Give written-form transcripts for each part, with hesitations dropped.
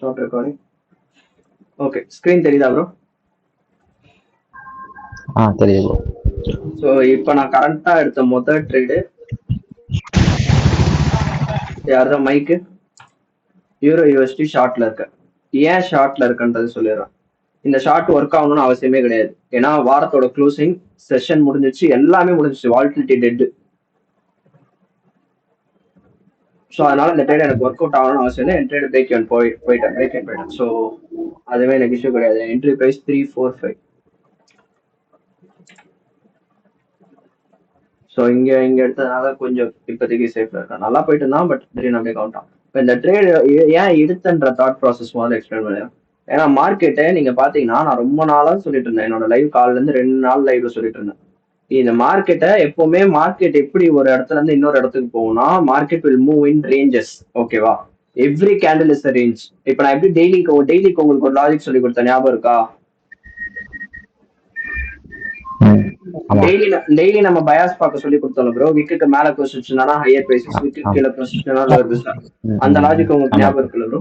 Start recording. Okay, screen தெரியுதா bro? தெரியுது bro. So இப்போ நான் கரண்டா எடுத்த முதல் ட்ரேடு யார்தான் மைக்கு யூரோ யூஎஸ்டி ஷார்ட்ல இருக்க. ஏன் ஷார்ட்ல இருக்குன்றது சொல்லிடுறேன். இந்த ஷார்ட் ஒர்க் ஆகணும்னு அவசியமே கிடையாது. ஏன்னா வாரத்தோட க்ளோசிங் செஷன் முடிஞ்சிச்சு, எல்லாமே முடிஞ்சிச்சு, வால்டிலிட்டி டெட். ஸோ அதனால இந்த ட்ரேட் எனக்கு ஒர்க் அவுட் ஆகணும்னு அவசியம் இல்லை. என் ட்ரேட் பிரேக் போயிட்டேன். ஸோ அதுவே எனக்கு இஷ்யூ கிடையாது. Entry price 345. ஸோ இங்க எடுத்ததுனால கொஞ்சம் இப்போதைக்கு சேஃப்ல இருக்கேன். நல்லா போயிட்டு இருந்தான், பட் திடீர்னு அப்படியே கவுண்ட் ஆகும். இப்போ இந்த ட்ரேட் ஏன் எடுத்துன்ற தாட் ப்ராசஸ் முதல்ல எக்ஸ்பிளைன் பண்ணுறேன். ஏன்னா மார்க்கெட்டை நீங்க பாத்தீங்கன்னா, நான் ரொம்ப நாளா சொல்லிட்டு இருந்தேன். என்னோட லைவ் கால்ல இருந்து 2 நாள் லைவ்ல சொல்லிட்டு இருந்தேன். இந்த மார்க்கெட்டை எப்பவுமே மார்க்கெட் எப்படி ஒரு இடத்துல இருந்து இன்னொரு இடத்துக்கு போகும்னா, market will move in ranges. ஓகேவா? Every candle is a range. இப்போ நான் எப்படி டெய்லிக்கு உங்களுக்கு ஒரு லாஜிக் சொல்லி கொடுத்தேன், ஞாபகம் இருக்கா? டெய்லி நம்ம பயாஸ் பார்க்க சொல்லி கொடுத்தோம் ப்ரோ. விக்குக்கு மேல பொசிஷனா ஹையர் பிரைசஸ், விக்கு கீழே பொசிஷனா லோவர் பிரைசஸ். அந்த லாஜிக் உங்களுக்கு ஞாபகம் இருக்குல்ல ப்ரோ?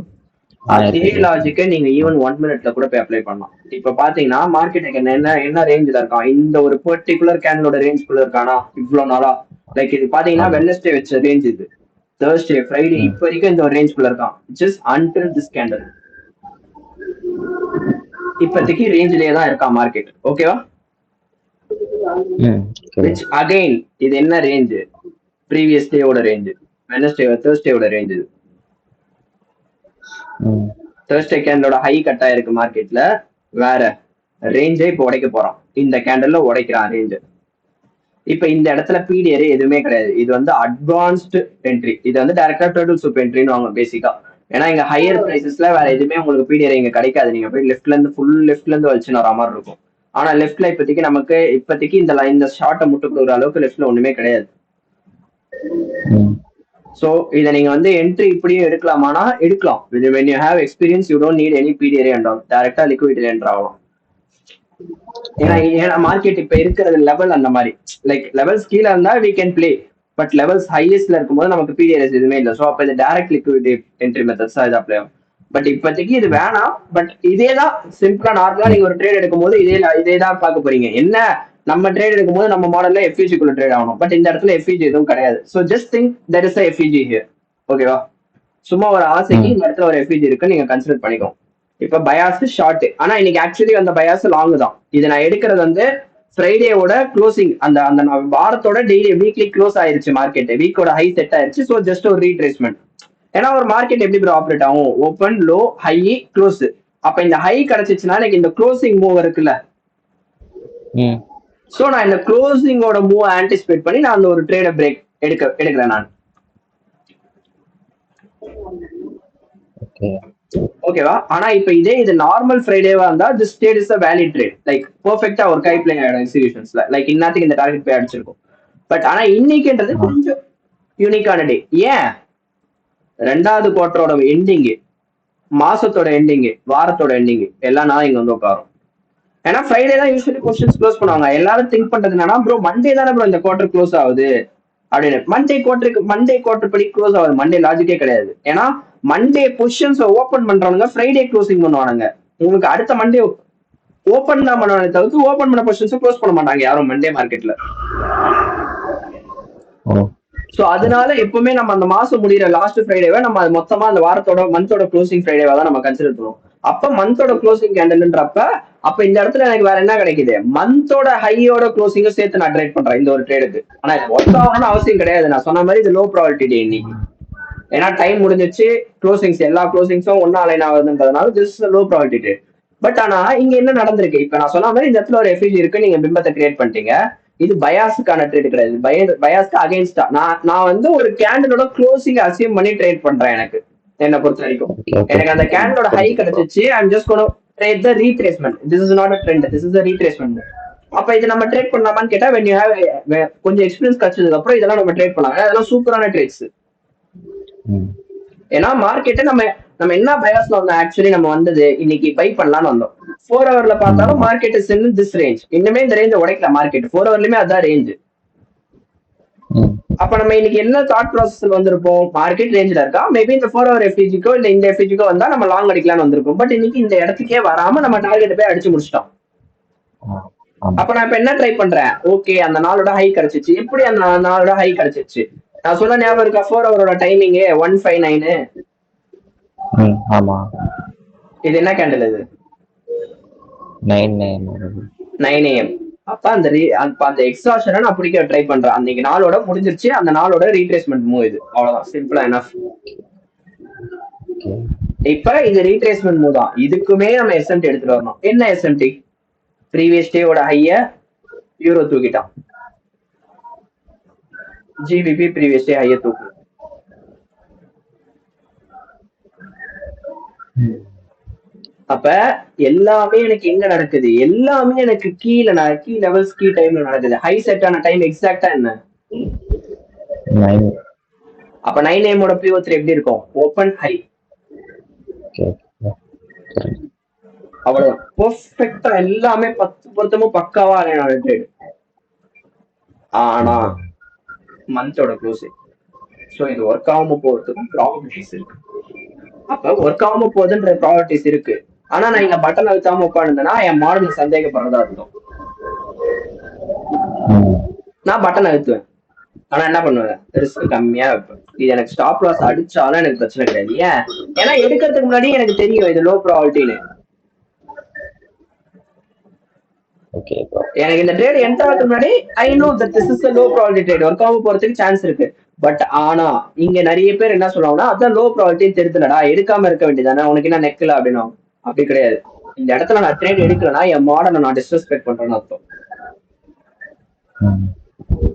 அதே லாஜிக்கை நீங்க ஈவன் 1 மினிட்ல கூட போய் அப்ளை பண்ணலாம். இப்ப பாத்தீங்கன்னா மார்க்கெட்டுக்கு என்ன ரேஞ்சில இருக்கான், இந்த ஒரு பர்டிகுலர் கேண்டலோட ரேஞ்ச்குள்ள இருக்கானா இவ்வளவு நாளா. லைக் இது பாத்தீங்கன்னா வெட்னஸ்டே வச்ச ரேஞ்ச், இது தேர்ஸ்டே, ஃப்ரைடே, இப்ப வரைக்கும் இந்த ஒரு ரேஞ்ச்குள்ள இருக்கான். ஜஸ்ட் அன்டில் திஸ் கேண்டல் இப்போதைக்கு ரேஞ்சிலேயே தான் இருக்கான் மார்க்கெட். ஓகேவா? விச் அகைன் இது என்ன ரேஞ்ச்? ப்ரீவியஸ் டேவோட ரேஞ்ச், வெட்னஸ்டே தேர்ஸ்டேவோட ரேஞ்ச். இது தேர்ஸ்டே கேண்டலோட ஹை கட் ஆயிருக்கு மார்க்கெட்ல. வேற ரேஞ்சை இப்போ உடைக்க போறான். இந்த கேண்டல்ல உடைக்கிறான் ரேஞ்சு. இப்ப இந்த இடத்துல பிடிஆர் எதுவுமே கிடையாது. இது வந்து அட்வான்ஸ்டு என்ட்ரி. இது வந்து டைரக்டா டர்ட்டில் சூப் என்ட்ரின்னு வாங்க பேசிக்கா. ஏன்னா இங்க ஹையர் பிரைசஸ்ல வேற எதுவுமே உங்களுக்கு பிடிஆர் இங்க கிடைக்காது. நீங்க போய் லெஃப்ட்ல இருந்து ஃபுல் லெஃப்ட்ல இருந்து வச்சுன்னு வர மாதிரி இருக்கும். ஆனா லெஃப்ட்ல இப்போதைக்கு இந்த ஷார்ட்டை முட்டு கொடுக்குற அளவுக்கு லெஃப்ட்ல ஒண்ணுமே கிடையாது. சோ இதை நீங்க வந்து என்ட்ரி இப்படியும் எடுக்கலாமானா எடுக்கலாம். when you have experience you don't need any PDR and all. டைரக்டா லிக்விடிட்டி என்டர் ஆகலாம். ஏன்னா மார்க்கெட் இப்ப இருக்கிற லெவல் அந்த மாதிரி. லைக் லெவல்ஸ் கீழே இருந்தா we can play, but levels ஹையஸ்ட்ல இருக்கும்போது நமக்கு பிடிஆர்எஸ் எதுவுமே இல்லை. ஸோ அப்ப இது டைரக்ட் லிக்விடிட்டி என்ட்ரி மெத்தட்ஸ் தான் இது அப்ளை ஆகும். பட் இப்போதைக்கு இது வேணாம். பட் இதே தான் சிம்பிளா நார்மலா நீங்க ஒரு ட்ரேட் எடுக்கும் போது இதே தான் பார்க்க போறீங்க. என்ன நம்ம ட்ரேட் எடுக்கும்போது நம்ம மாடல்ல எஃப்இஜிக்குள்ள ட்ரேட் ஆகணும். பட் இந்த இடத்துல எஃப்இஜி எதுவும் கிடையாது. So just think there is FEG here. ஓகேவா? சும்மா ஒரு ஆசைக்கு இந்த இடத்துல ஒரு எஃப்இஜி இருக்கு, நீங்க கன்சிடர் பண்ணிக்கோங்க. இப்ப பயாஸ் ஷார்ட், ஆனா இன்னைக்கு ஆக்சுவலி அந்த பயாஸ் லாங் தான். இது நான் எடுக்கிறது வந்து ஃப்ரைடேவோட க்ளோசிங், அந்த வாரத்தோட டெய்லி வீக்லி க்ளோஸ் ஆயிருச்சு மார்க்கெட். வீக்கோட ஹை செட் ஆயிருச்சு. ஸோ ஜஸ்ட் ஒரு ரீட்ரேஸ்மெண்ட். ஏன்னா ஒரு மார்க்கெட் எப்படி ப்ரோ ஆப்ரேட் ஆகும்? Open, low, high, close. அப்ப இந்த ஹை கிடைச்சிச்சுன்னா எனக்கு இந்த க்ளோசிங் மூவ் இருக்குல்ல, சோ நான் இந்த க்ளோசிங்கோட மூவ் ஆன்டிசிபேட் பண்ணி நான் அந்த ஒரு ட்ரேட பிரேக் எடுக்கிறேன் நான். ஓகேவா? ஆனா இப்ப இது நார்மல் ஃப்ரைடேவா இருந்தா this trade is a valid trade. Like பெர்ஃபெக்ட்டா ஒரு கை பிளே ஆயிடும் எக்ஸிகியூஷன்ஸ்ல. லைக் இன்னத்துக்கு இந்த டார்கெட் போய் அடிச்சிருக்கும். பட் ஆனா இன்னைக்குன்றது கொஞ்சம் யூனிக்கான டே. ஏன்? 2வது குவார்டரோட எண்டிங், மாசத்தோட எண்டிங், வாரத்தோட எண்டிங் எல்லாம் நான் இங்க வந்து உட்காரும். ஏன்னா ஃப்ரைடே தான் யூஸ்வலி பொசிஷன்ஸ் க்ளோஸ் பண்ணுவாங்க. எல்லாரும் திங்க் பண்றது என்னன்னா, ப்ரோ மண்டே தானே ப்ரோ இந்த குவார்டர் க்ளோஸ் ஆகுது அப்படின்னு. மண்டே குவார்டர் படி க்ளோஸ் ஆகுது. மண்டே லாஜிக்கே கிடையாது. ஏன்னா மண்டே பொசிஷன்ஸ் ஓபன் பண்றவங்க ஃப்ரைடே க்ளோசிங் பண்ணுவானுங்க. உங்களுக்கு அடுத்த மண்டே ஓபன் தான் பண்ணுவாங்க, தவிர்த்து ஓபன் பண்ண பொசிஷன்ஸ் க்ளோஸ் பண்ண மாட்டாங்க யாரும் மண்டே மார்க்கெட்ல. சோ அதனால எப்பவுமே நம்ம அந்த மாசம் முடிகிற லாஸ்ட் ஃப்ரைடேவை நம்ம மொத்தமா அந்த வாரத்தோட மந்தோட க்ளோசிங் ஃப்ரைடேவா தான் நம்ம கன்சிடர் பண்ணுவோம். அப்ப மந்தோட க்ளோசிங் கேண்டல்ன்றப்ப அப்ப இந்த இடத்துல எனக்கு வேற என்ன கிடைக்குது? மந்தோட ஹையோட க்ளோசிங்கும் சேர்த்து நான் ட்ரேட் பண்றேன் இந்த ஒரு ட்ரேடுக்கு. ஆனா இது ஒர்க் ஆகணும்னு அவசியம் கிடையாது. நான் சொன்ன மாதிரி இது லோ ப்ராபபிலிட்டி டே இன்னைக்கு. ஏன்னா டைம் முடிஞ்சிச்சு, க்ளோசிங்ஸ் எல்லா க்ளோசிங்ஸும் ஒன்னா அலைன் ஆகுதுன்றதுனால this is low probability day. But ஆனா இங்க என்ன நடந்திருக்கு? இப்ப நான் சொன்ன மாதிரி இந்த இடத்துல ஒரு எஃப்இஜி இருக்கு, நீங்க பிம்பத்தை கிரியேட் பண்ணிட்டீங்க. இது பயாஸுக்கான ட்ரேட் கிடையாது. பயாஸ்க்கு அகைன்ஸ்டா நான் வந்து ஒரு கேண்டலோட க்ளோசிங் அசியூம் பண்ணி ட்ரேட் பண்றேன். என்ன பொறுத்த வரைக்கும் எனக்கு அந்த கேண்டலோட ஹை கிடைச்சிச்சு. I'm just gonna trade the retracement. This is not a trend, this is a retracement. அப்ப இது நம்ம ட்ரேட் பண்ணலாமான்னு கேட்டா when you have கொஞ்சம் எக்ஸ்பீரியன்ஸ் கிடைச்சதுக்கு அப்புறம் இதெல்லாம் நம்ம ட்ரேட் பண்ணலாம். அதெல்லாம் சூப்பரான ட்ரேட்ஸ். ஏன்னா மார்க்கெட்டை நம்ம என்ன பயாஸ்ல வந்தோம்? ஆக்சுவலி நம்ம வந்தது இன்னைக்கு பை பண்ணலாம்னு வந்தோம். 4 ஹவர்ல பார்த்தாலும் market is in this range. இன்னுமே இந்த ரேஞ்சை உடைக்கல மார்க்கெட். 4 ஹவர்லயுமே அதான் ரேஞ்ச். அப்ப நம்ம இன்னைக்கு என்ன தாட் ப்ராசஸ்ல வந்திருப்போம்? மார்க்கெட் ரேஞ்சில இருக்கா, மேபி இந்த 4 ஹவர் எஃப்இஜிக்கோ இல்ல இந்த எஃப்இஜிக்கோ வந்தா நம்ம லாங் அடிக்கலாம்னு வந்திருக்கும். பட் இன்னைக்கு இந்த இடத்துக்கே வராம நம்ம டார்கெட் போய் அடிச்சு முடிச்சிட்டோம். அப்ப நான் இப்ப என்ன ட்ரை பண்றேன்? ஓகே, அந்த நாளோட ஹை கிடைச்சிச்சு. எப்படி அந்த நாளோட ஹை கிடைச்சிச்சு? நான் சொன்ன ஞாபகம் இருக்கா? 4 ஹவரோட டைமிங் 159. ஆமா, இது என்ன கேண்டில்? இது 9 AM. அப்ப அந்த எக்ஸாஷனை நான் பிடிக்க ட்ரை பண்றேன். அன்னைக்கு நாளோட முடிஞ்சிருச்சு. அந்த நாளோட ரீட்ரேஸ்மெண்ட் மூவ் இது. அவ்வளவுதான், சிம்பிளா எனஃப். இப்ப இது ரீட்ரேஸ்மெண்ட் மூவ் தான். இதுக்குமே நம்ம எஸ்எம்டி எடுத்துட்டு வரணும். என்ன எஸ்எம்டி? ப்ரீவியஸ் டேவோட ஹைய யூரோ தூக்கிட்டான். ஜிபிபி ப்ரீவியஸ் டே ஹைய தூக்கு. அப்ப எல்லாமே எனக்கு எங்க நடக்குது? எல்லாமே எனக்கு கீ லெவல்ஸ் கீ டைம்ல நடக்குது. ஹை செட் ஆன டைம் எக்ஸாக்ட்டா என்ன? அப்ப 9 AM ஓட PO3 எப்படி இருக்கும்? Open high. அவ்வளவுதான், பெர்ஃபெக்ட்டா எல்லாமே 10 பொருத்தமும் பக்காவா ட்ரேட். ஆனா மந்தோட க்ளோசிங். சோ இது ஒர்க் ஆகாம போறதுக்கும் ப்ராபபிலிட்டிஸ் இருக்கு. அப்ப ஒர்க் ஆகாம போகுதுன்ற ப்ராபபிலிட்டிஸ் இருக்கு. ஆனா நான் இங்க பட்டன் அழுத்தாம உட்காந்துருந்தேன்னா என் மாடல் சந்தேகப்படுறதா இருக்கும். நான் பட்டன் அழுத்துவேன், ஆனா என்ன பண்ணுவேன்? ரிஸ்க் கம்மியா வைப்பேன். இது எனக்கு ஸ்டாப் லாஸ் அடிச்சாலும் எனக்கு பிரச்சனை கிடையாது. ஏன்? ஏன்னா எடுக்கிறதுக்கு முன்னாடி எனக்கு தெரியும் இது லோ ப்ராபபிலிட்டின்னு. எனக்கு இந்த ட்ரேட் என்டர் ஆகிறதுக்கு முன்னாடி I know that this is a low probability trade. Work ஆக போறதுக்கு சான்ஸ் இருக்கு. பட் ஆனா இங்க நிறைய பேர் என்ன சொல்லுவாங்கன்னா, அதான் லோ ப்ராபபிலிட்டி தெரிஞ்சுலடா, எடுக்காம இருக்க வேண்டியதானே, உனக்கு என்ன நெக்கல அப்படின்னா. அப்படி கிடையாது. இந்த இடத்துல நான் ட்ரேட் எடுக்கலன்னா என் மாடலை நான் டிஸ்ரெஸ்பெக்ட் பண்றேன்னு அர்த்தம்.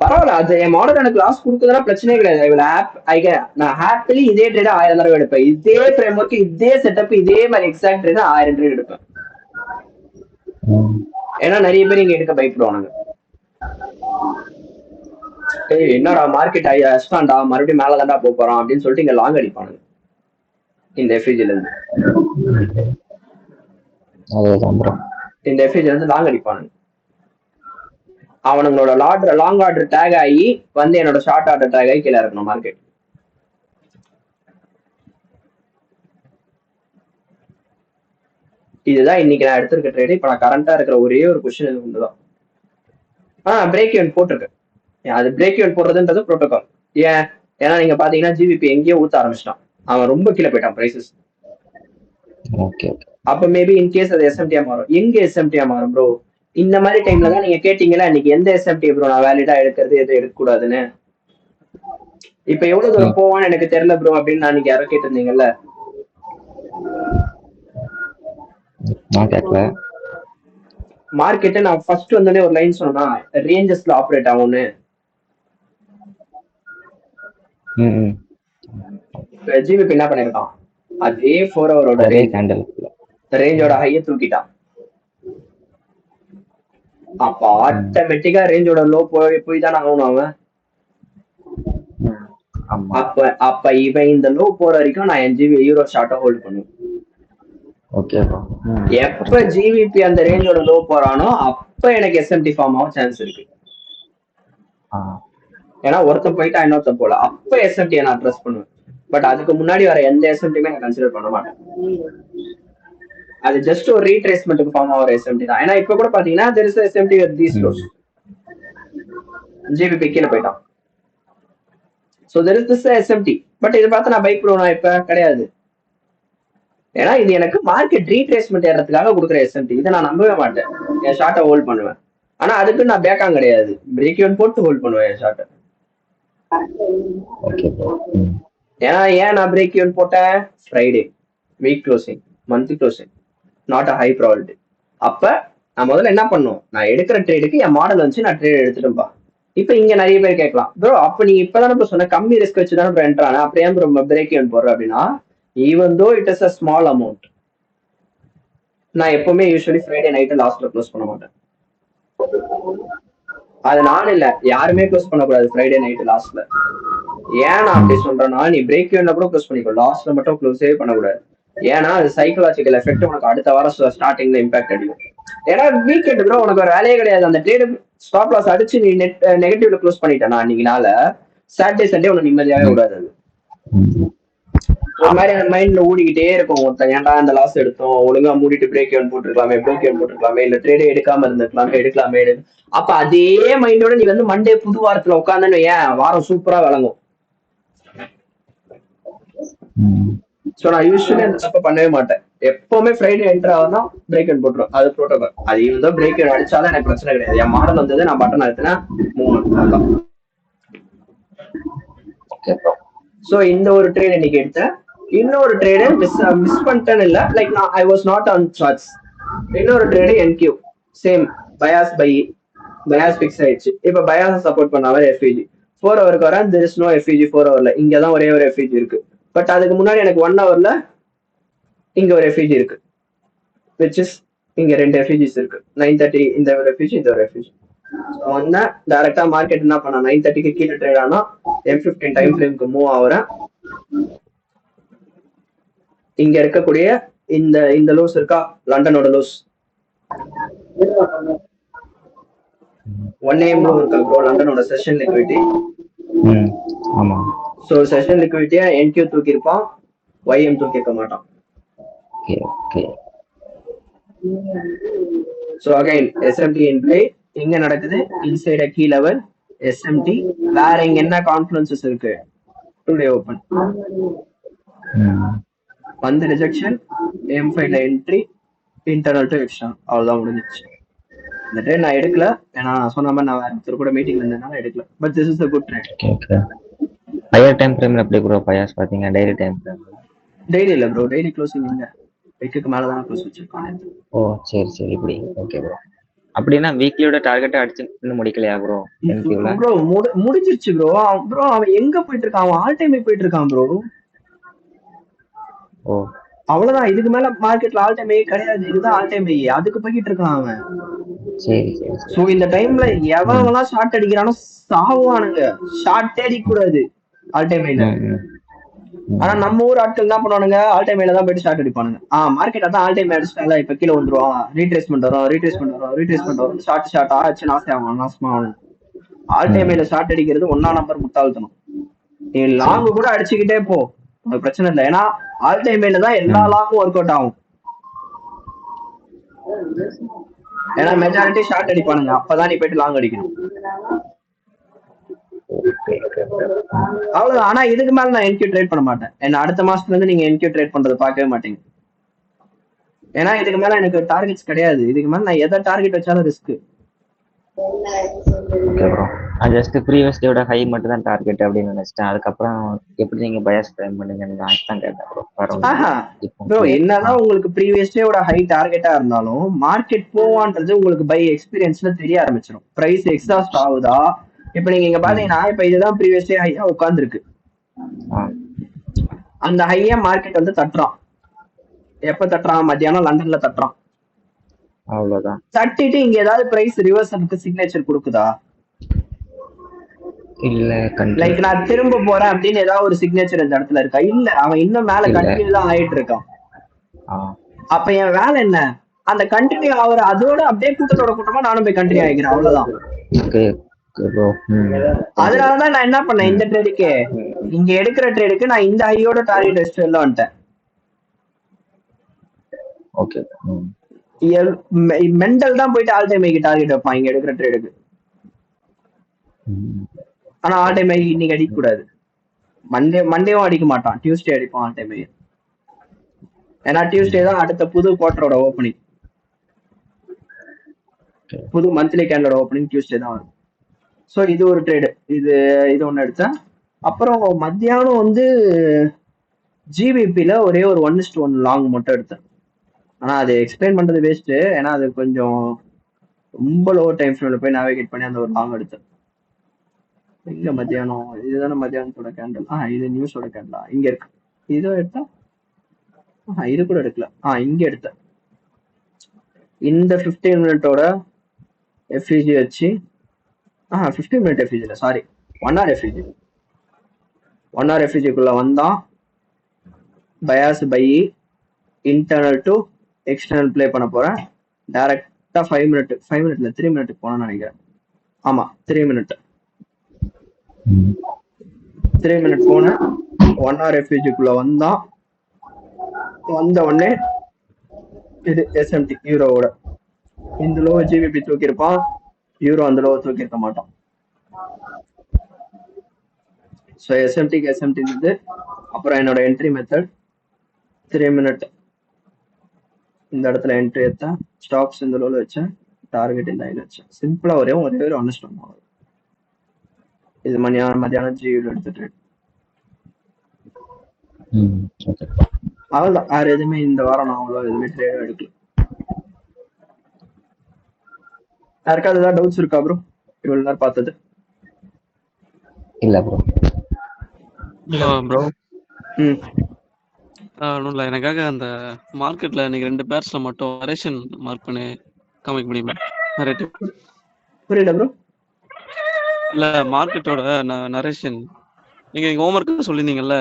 பரவாயில்ல, அது என் மாடல் எனக்கு லாஸ் கொடுக்குதுன்னா பிரச்சனையே கிடையாது. நான் ஹாப்பிலி இதே ட்ரேட் 1000 தடவை எடுப்பேன். இதே ஃப்ரேம் ஒர்க், இதே செட்டப், இதே மாதிரி எக்ஸாக்ட் ட்ரேட் 1000 ட்ரேட் எடுப்பேன். ஏன்னா நிறைய பேர் இங்க எடுக்க பயப்படுவானுங்க. என்னடா மார்க்கெட் அஷ்டாண்டா, மறுபடியும் மேல தாண்டா போறான் அப்படின்னு சொல்லிட்டு இங்க லாங் அடிப்பானுங்க இந்த எஃப்இஜில இருந்து. இந்த எஃப்இஜில இருந்து லாங் அடிப்பானுங்க. அவனுங்களோட லாங் ஆர்டர் டேக் ஆகி வந்து என்னோட ஷார்ட் ஆர்டர் டேக் ஆகி கீழே இருக்கணும் மார்க்கெட். இதுதான் இன்னைக்கு நான் எடுத்திருக்க ட்ரேட். இப்ப நான் கரண்டா இருக்கிற ஒரே ஒரு கொஸ்டின் இது ஒன்றுதான். பிரேக் ஈவென்ட் போட்டிருக்கு. அது பிரேக் ஈவென்ட் போடுறதுன்றது ப்ரோட்டோகால். ஏன்னா நீங்க பாத்தீங்கன்னா ஜிபிபி எங்கேயோ ஊத்த ஆரம்பிச்சிட்டான். அவன் ரொம்ப கீழே போயிட்டான் பிரைசஸ். அப்ப மேபி இன்கேஸ் அது எஸ்எம்டியா மாறும். எங்க எஸ்எம்டியா மாறும் ப்ரோ? இந்த மாதிரி டைம்ல தான் நீங்க கேட்டீங்களா இன்னைக்கு எந்த எஸ்எம்டி ப்ரோ நான் வேலிடா எடுக்கிறது, எது எடுக்கக்கூடாதுன்னு. இப்ப எவ்வளவு தூரம் போவான்னு எனக்கு தெரியல ப்ரோ அப்படின்னு நான் இன்னைக்கு யாரோ கேட்டிருந்தீங்கல்ல. மார்க்கெட்டை நான் ஃபர்ஸ்ட் வந்தோடனே ஒரு லைன் சொன்னா ரேஞ்சஸ்ல ஆப்ரேட் ஆகும்னு. ஜிபிபி என்ன பண்ணிருக்கான்? அதே 4 ஹவரோட ரேஞ்சோட ஹைய தூக்கிட்டான். அப்ப ஆட்டோமேட்டிக்கா ரேஞ்சோட லோ போய் தான் ஆகணும் அவன். அப்ப இவன் இந்த லோ போற வரைக்கும் நான் என் ஜிபி யூரோ ஷார்ட்டா ஹோல்ட் பண்ணுவேன். எப்ப ஜிபிபி அந்த ரேஞ்சோட லோ போறானோ அப்ப எனக்கு எஸ்எம்டி ஃபார்ம் ஆகும் சான்ஸ் இருக்கு. ஏன்னா ஒருத்தன் போயிட்டா இன்னொருத்தன் போல, அப்ப எஸ்எம்டி நான் ட்ரஸ்ட் பண்ணுவேன். பட் அதுக்கு முன்னாடி வர எந்த எஸ்எம்டியுமே நான் கன்சிடர் பண்ண மாட்டேன். அது ஜஸ்ட் ஒரு ரீட்ரேஸ்மெண்ட்டுக்கு ஃபார்ம் ஆகிற எஸ்எம்டி தான். ஏன்னா இப்ப கூட பாத்தீங்கன்னா there is a SMT with these lows. GBP கீழே போயிட்டான். So there is this SMT. But இதை பார்த்து நான் பயப்படுவேன் இப்ப கிடையாது. ஏன்னா இது எனக்கு மார்க்கெட் ரீட்ரேஸ்மெண்ட் ஏறதுக்காக கொடுக்குற எஸ்எம்டி. இதை நான் நம்பவே மாட்டேன். என் ஷார்ட்டை ஹோல்ட் பண்ணுவேன். ஆனா அதுக்கு நான் பேக்காங் கிடையாது, பிரேக் ஈவன் போட்டு ஹோல்ட் பண்ணுவேன் என் ஷார்ட்டை. ஏன்னா ஏன் நான் பிரேக் ஈவன் போட்டேன்? Friday week closing, month closing, not a high probability. அப்ப நான் முதல்ல என்ன பண்ணும், நான் எடுக்கிற ட்ரேடுக்கு என் மாடல் வச்சு நான் ட்ரேட் எடுத்துட்டேன்பா. இப்ப இங்க நிறைய பேர் கேட்கலாம், ப்ரோ அப்ப நீ இப்பதானே சொன்ன கம்மி ரிஸ்க் வச்சுதானே ப்ரோ என்ட்ரான, அப்ப ஏன் ப்ரோ பிரேக் ஈவன் போடுற அப்படின்னா, even though it is a small amount, நான் எப்பவுமே யூஸ்வலி ஃப்ரைடே நைட்டு லாஸ்ட்ல க்ளோஸ் பண்ண மாட்டேன். அது நான் இல்ல, யாருமே க்ளோஸ் பண்ணக்கூடாது ஃப்ரைடே நைட்டு லாஸ்ட்ல. ஏன் நான் அப்படி சொல்றேன்னா, நீ பிரேக் ஈவன்ல கூட க்ளோஸ் பண்ணிக்கோ, லாஸ்ட்ல மட்டும் க்ளோஸே பண்ணக்கூடாது. ஏன்னா அது சைக்கலாஜிக்கல் எஃபெக்ட் உனக்கு அடுத்த வாரம் ஸ்டார்டிங்ல இம்பாக்ட் அடிக்கும். ஏன்னா வீக்கெண்ட் ப்ரோ உனக்கு ஒரு வேலையே கிடையாது. அந்த ட்ரேட் ஸ்டாப் லாஸ் அடிச்சு நீ நெகட்டிவ்ல க்ளோஸ் பண்ணிட்டேனா அன்னைக்குனால சாட்டர்டே சண்டே உனக்கு நிம்மதியாவே விடாது அது. ஒரு மாதிரி அந்த மைண்ட்ல ஓடிக்கிட்டே இருக்கும், ஒருத்தன் ஏன்டா இந்த லாஸ் எடுத்தோம், ஒழுங்கா மூடிட்டு பிரேக் ஏன் போட்டுருக்கலாமே, இல்ல ட்ரேடே எடுக்காம எடுக்கலாமே. அப்ப அதே மைண்டோட நீ வந்து மண்டே புது வாரத்துல உட்காந்துன்னு ஏன் வாரம் சூப்பரா விளங்கும். சோ நான் யூஸ்வலி அந்த தப்ப பண்ணவே மாட்டேன். எப்பவுமே ஃப்ரைடே என்டர் ஆகுதுன்னா பிரேக் அண்ட் போட்டுரும், அது ப்ரோட்டோகால். அது இவன் பிரேக் அடிச்சாலும் எனக்கு பிரச்சனை கிடையாது. என் மாடல் வந்தது, நான் பட்டன் அழுத்தினா மூவ். சோ இந்த ஒரு ட்ரேட் இன்னைக்கு எடுத்தேன். இன்னொரு ட்ரேடு மிஸ் பண்ணிட்டேன்னு இல்ல, லைக் நான் I was not on charts. இன்னொரு trade NQ same bias fix ஆயிடுச்சு. இப்ப பயாஸ் சப்போர்ட் பண்ணாம எஃப்இஜி 4 ஹவருக்கு வரேன். தெர் இஸ் நோ எஃப்இஜி 4 ஹவர்ல. இங்கதான் ஒரே ஒரு எஃப்இஜி இருக்கு. பட் அதுக்கு முன்னாடி எனக்கு 1 ஹவர்ல இங்க ஒரு எஃப்இஜி இருக்கு, விச் இஸ் இங்க 2 எஃப்இஜிஸ் இருக்கு. 9:30 இந்த ஒரு எஃப்இஜி, இந்த ஒரு எஃப்இஜி. ஒன்னா டைரக்டா மார்க்கெட் என்ன பண்ணா 9:30க்கு கீழே ட்ரேட் ஆனா M15 டைம் ஃப்ரேம்க்கு மூவ் ஆகுறேன். இங்க இருக்கக்கூடிய இந்த லூஸ் இருக்கா, லண்டனோட லூஸ் 1 AM இருக்கா ப்ரோ, லண்டனோட செஷன் லிக்விடிட்டி. ஆமா. சோ செஷன் லிக்விடிட்டியா NQ தூக்கி இருப்பான், YM தூக்கி இருக்க மாட்டான். Okay okay. So again SMT இன் பிளே. எங்க நடக்குது, இன்சைட் கீ லெவல் SMT. வேற இங்க என்ன கான்ஃபரன்சஸ் இருக்கு, டுடே ஓபன் வந்து ரிஜெக்ஷன், M5ல என்ட்ரி, இன்டர்னல் டு எக்ஸ்டர்னல், அவ்வளவுதான் முடிஞ்சிச்சு. இந்த ட்ரேட் நான் எடுக்கல, ஏன்னா நான் சொன்ன மாதிரி நான் வேற ஒருத்தர் கூட மீட்டிங்ல இருந்ததுனால எடுக்கல. But this is a good trade. Okay. Higher time ஃப்ரேம்ல எப்படி ப்ரோ பயாஸ் பாத்தீங்க? Daily time frame? டெய்லி இல்ல ப்ரோ, டெய்லி க்ளோசிங் இல்ல, வீக்குக்கு மேல தான் க்ளோஸ் வச்சிருக்கானே. ஓ சரி சரி, இப்படி. Okay bro. அப்படின்னா வீக்லியோட டார்கெட் அடிச்சு இன்னும் முடிக்கலையா ப்ரோ? ப்ரோ முடிஞ்சிருச்சு ப்ரோ. ப்ரோ அவன் எங்க போயிட்டு இருக்கான், அவன் ஆல் டைம் போயிட்டு இருக்கான் ப்ரோ. ஓ அவ்வளவுதான், இதுக்கு மேல மார்க்கெட்ல ஆல் டைம் கிடையாது. இதுதான் ஆல் டைம், அதுக்கு போயிட்டு இருக்கான் அவன். சரி சரி. சோ இந்த டைம்ல எவன்லாம் ஷார்ட் அடிக்கிறானோ சாவானுங்க. ஷார்ட்டே அடிக்க கூடாது ஆல் டைம். ஆனா நம்ம ஊர் ஆட்கள் என்ன பண்ணுவானுங்க, ஆல் டைம் தான் போயிட்டு ஷார்ட் அடிப்பானுங்க. மார்க்கெட் அதான் ஆல் டைம் அடிச்சுட்டால, இப்ப கீழே வந்துருவான், ரீட்ரேஸ்மெண்ட் வரும், ஷார்ட் ஆச்சு நாசமா ஆகும். ஆல் டைம் ஷார்ட் அடிக்கிறது 1ஆம் நம்பர் முட்டாள்தனம். நீ லாங் கூட அடிச்சுக்கிட்டே போ, அது பிரச்சனை இல்லை. ஏன்னா ஆல் டைம் தான் எல்லா லாங்கும் ஒர்க் அவுட் ஆகும். ஏன்னா மெஜாரிட்டி ஷார்ட் அடிப்பானுங்க, அப்பதான் நீ போயிட்டு லாங் அடிக்கணும். அவ்வளவுதான். ஆனா இதுக்கு மேல நான் என்கியூ ட்ரேட் பண்ண மாட்டேன். ஏன்னா அடுத்த மாசத்துல இருந்து நீங்க என்கியூ ட்ரேட் பண்றது பார்க்கவே மாட்டீங்க. ஏன்னா இதுக்கு மேல எனக்கு டார்கெட்ஸ் கிடையாது. இதுக்கு மேல நான் எதை டார்கெட் வச்சாலும் ரிஸ்க். Okay bro. நான் ஜஸ்ட் ப்ரீவியஸ் டேயோட ஹை மட்டும் தான் டார்கெட் அப்படின்னு நினைச்சிட்டேன். அதுக்கப்புறம் எப்படி நீங்க பயாஸ் ஃப்ரேம் பண்ணீங்கன்னு தான் கேட்டேன் ப்ரோ. ப்ரோ என்னதான் உங்களுக்கு ப்ரீவியஸ் டேயோட ஹை டார்கெட்டா இருந்தாலும் மார்க்கெட் போவான்றது உங்களுக்கு பை எக்ஸ்பீரியன்ஸ்ல தெரிய ஆரம்பிச்சிடும். பிரைஸ் எக்ஸாஸ்ட் ஆகுதா, இப்ப நீங்க இங்க பாத்தீங்கன்னா இப்ப இதுதான் ப்ரீவியஸ் டே ஹையா உட்கார்ந்துருக்கு. அந்த ஹையா மார்க்கெட் வந்து தட்டுறான். எப்ப தட்டுறான், மத்தியானம் லண்டன்ல தட்டுறான். அவ்வளவுதான். தட்டிட்டு இங்க ஏதாவது பிரைஸ் ரிவர்சலுக்கு சிக்னேச்சர் கொடுக்குதா? இல்ல. லைக் நான் திரும்ப போறேன் அப்படின்னு ஏதாவது ஒரு சிக்னேச்சர் இந்த இடத்துல இருக்கா? இல்ல. அவன் இன்னும் மேல கண்டினியூ தான் ஆயிட்டு இருக்கான். அப்ப என் வேலை என்ன, அந்த கண்டினியூ ஆகுற அதோட அப்படியே கூட்டத்தோட கூட்டமா நானும் போய் கண்டினியூ ஆகிக்கிறேன், அவ்வளவுதான். அதனாலதான் நான் என்ன பண்ணேன், இந்த ட்ரேடுக்கு இங்க எடுக்கிற ட்ரேடுக்கு நான் இந்த ஹையோட டார்கெட் வச்சுட்டு எல்லாம் வந்துட்டேன். மெண்டல் தான் போயிட்டு ஆல் டைம் ஹைக்கு டார்கெட் வைப்பான் இங்க எடுக்கிற ட்ரேடுக்கு. ஆனா ஆல் டைம் ஹை இன்னைக்கு அடிக்க கூடாது. மண்டேவும் அடிக்க மாட்டான், டியூஸ்டே அடிப்பான் ஆல் டைம் ஹை. ஏன்னா டியூஸ்டே தான் அடுத்த புது குவார்டரோட ஓப்பனிங், புது மந்த்லி கேண்டலோட ஓப்பனிங் டியூஸ்டே தான் வரும். ஸோ இது ஒரு ட்ரேடு, இது ஒன்று எடுத்தேன். அப்புறம் மத்தியானம் வந்து ஜிபிபியில் ஒரே ஒரு 1:1 லாங் மட்டும் எடுத்தேன். ஆனால் அது எக்ஸ்பிளைன் பண்ணுறது வேஸ்ட்டு, ஏன்னா அது கொஞ்சம் ரொம்ப லோ டைம் ஃப்ரேமில் போய் நேவிகேட் பண்ணி அந்த ஒரு லாங் எடுத்தேன். இங்கே மத்தியானம் இதுதானே மத்தியானத்தோட கேண்டல். இது நியூஸோட கேண்டலா, இங்கே இருக்கு. இதோ எடுத்தேன். இது கூட எடுக்கல. இங்கே எடுத்தேன். இந்த 15 மினிட்டோட எஃப்இஜி வச்சு 15 மினிட் எஃப்இஜி இல்லை, சாரி 1 hour எஃப்இஜி. 1 hour எஃப்இஜிக்குள்ள வந்தான், bias by internal to external play பண்ண போறேன். டைரக்டா 5 மினிட்ல 3 மினிட்டுக்கு போனேன்னு நினைக்கிறேன். ஆமா 3 மினிட். 3 மினிட் போனேன் 1 hour ரெஃப்யூஜிக்குள்ள வந்த உடனே இது எஸ்எம்டி யூரோவோட இந்த லோ ஜிபிபி தூக்கியிருப்பான், யூரோ அந்த லோ தூக்கியிருக்க மாட்டான். ஸோ எஸ்எம்டிக்கு எஸ்எம்டி இருந்தது. அப்புறம் என்னோட என்ட்ரி மெத்தட் 3 மினிட் இந்த இடத்துல என்ட்ரி எடுத்தேன், ஸ்டாக்ஸ் இந்த லோல வச்சேன், டார்கெட் இந்த லைன் வச்சேன். சிம்பிளா ஒரே ஒரு அண்டர்ஸ்டாண்ட் ஆகும். இது மத்தியானம் ஜியூல எடுத்துட்டு அவ்வளவுதான். வேற எதுவுமே இந்த வாரம் நான் அவ்வளோ எதுவுமே ட்ரேட் எடுக்கல. யாருக்காவது ஏதாவது டவுட்ஸ் இருக்கா ப்ரோ இவ்வளவு நேரம் பார்த்தது? இல்ல ப்ரோ. ப்ரோ ம் ஒன்றும் இல்லை, எனக்காக அந்த மார்க்கெட்ல நீங்க 2 பேர்ஸ்ல மட்டும் நரேஷன் மார்க் பண்ணி காமிக்க முடியுமா? நரேட்டிவ் புரியல ப்ரோ. இல்ல மார்க்கெட்டோட நரேஷன் நீங்க ஹோம்ஒர்க் சொல்லியிருந்தீங்கல்ல.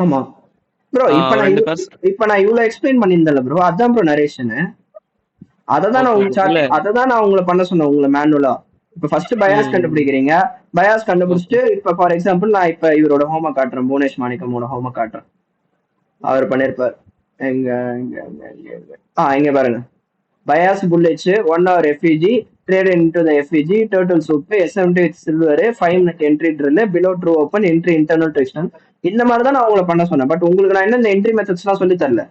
ஆமா ப்ரோ. இப்ப நான் 2 பேர்ஸ் இவ்வளவு எக்ஸ்பிளைன் பண்ணியிருந்தேன்ல ப்ரோ, அதான் ப்ரோ நரேஷன். அததான் நான் உங்களை பண்ண சொன்னேன் உங்களை மேனுவலா. இப்ப ஃபர்ஸ்ட் பயாஸ் கண்டுபிடிக்கிறீங்க, பயாஸ் கண்டுபிடிச்சிட்டு இப்ப ஃபார் எக்ஸாம்பிள் நான் இப்ப இவரோட ஹோமை காட்டுறேன், புவனேஷ் மாணிக்கமோட ஹோமை காட்டுறேன். அவர் பண்ணிருப்பார். இங்க பாருங்க, bias bullets 1 hour FVG trade into the FVG turtle soup SMT with silver 5 minute entry drill below true open entry internal to external. இந்த மாதிரி தான் நான் உங்களை பண்ண சொன்னேன். பட் உங்களுக்கு நான் என்ன இந்த என்ட்ரி மெத்தட்ஸ்லாம் சொல்லி தரல.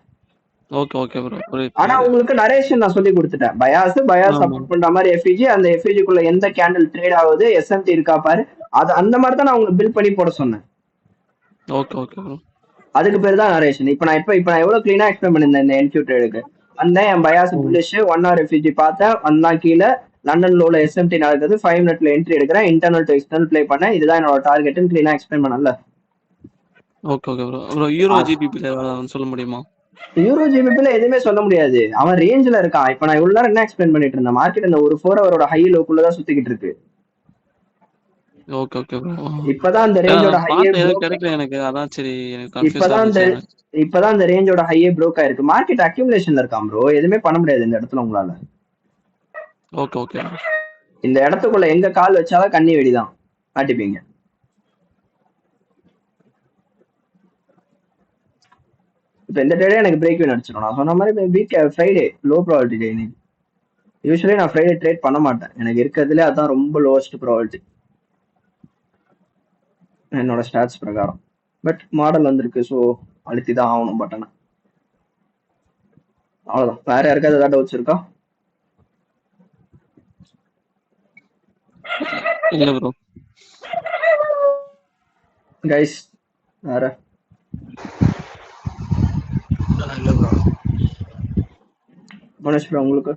Okay bro. ஆனா உங்களுக்கு நரேஷன் நான் சொல்லி கொடுத்துட்டேன். பயாஸ் சப்போர்ட் பண்ற மாதிரி எஃப்இஜி, அந்த எஃப்இஜிக்குள்ள எந்த கேண்டில் ட்ரேட் ஆகுது, எஸ்எம்டி இருக்கா பாரு, அது அந்த மாதிரி தான் நான் உங்களுக்கு பில் பண்ணி போட சொன்னேன். Okay bro. அதுக்கு பேர் தான் நரேஷன். இப்ப நான் எவ்வளவு கிளீனா எக்ஸ்பிளைன் பண்ணிருந்தேன் இந்த என்கியூ ட்ரேடுக்கு. வந்தேன், என் பயாஸ் புல்லிஷ் 1 hour எஃப்இஜி பார்த்தேன், வந்தான் கீழே லண்டன் லோல எஸ்எம்டி நடக்குது, 5 மினிட்ல என்ட்ரி எடுக்கிறேன், இன்டர்னல் டு எக்ஸ்டர்னல் ப்ளே பண்ணேன், இதுதான் என்னோட டார்கெட் கிளீனா எக்ஸ்பிளைன் பண்ணல. Okay bro. யூரோ ஜிபிபி சொல்ல முடியுமா? யூரோ ஜிபிபில எதுவுமே சொல்ல முடியாது, அவன் ரேஞ்சில இருக்கான். இப்ப நான் இவ்வளவு நேரம் என்ன எக்ஸ்பிளைன் பண்ணிட்டு இருந்தேன், மார்க்கெட் இந்த ஒரு 4 ஹவரோட ஹை லோக்குள்ளதான் சுத்திக்கிட்டு இருக்கு. Okay bro. இப்பதான் அந்த ரேஞ்சோட ஹையே கிடைக்கல எனக்கு, அதான் சரி எனக்கு இப்பதான் அந்த ரேஞ்சோட ஹையே ப்ரோக் ஆயிருக்கு. மார்க்கெட் அக்யூமுலேஷன்ல இருக்கான் ப்ரோ, எதுவுமே பண்ண முடியாது இந்த இடத்துல உங்களால. ஓகே இந்த இடத்துக்குள்ள எங்க கால் வச்சாலும் கண்ணி வெடிதான் மாட்டிப்பீங்க. இப்ப இந்த டேடே எனக்கு பிரேக் வின் அடிச்சிடும். நான் சொன்ன மாதிரி வீக் ஃப்ரைடே லோ ப்ராபபிலிட்டி டே. இன்னைக்கு யூஸ்வலி நான் ஃப்ரைடே ட்ரேட் பண்ண மாட்டேன், எனக்கு இருக்கிறதுல அதான் ரொம்ப லோவஸ்ட் ப்ராபபிலிட்டி என்னோட ஸ்டாட்ஸ் பிரகாரம். பட் மாடல் வந்திருக்கு, ஸோ அழுத்தி தான் ஆகணும் பட்டனை. அவ்வளோதான். வேற யாருக்காவது ஏதாவது டவுட்ஸ் இருக்கா? இல்ல ப்ரோ. கைஸ் வேற இல்ல ப்ரோ. மனோஜ் ப்ரோ உங்களுக்கு?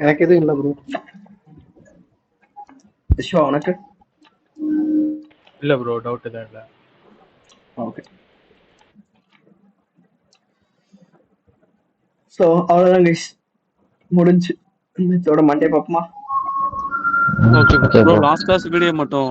எனக்கு எதுவும் இல்ல ப்ரோ. விஸ்வா உனக்கு? இல்ல ப்ரோ, டவுட் எதுவும் இல்ல. ஓகே. ஸோ அவ்வளோதான் கைஸ், முடிஞ்சு. இதோட மண்டே பார்ப்போமா? Okay bro. Last class video மட்டும்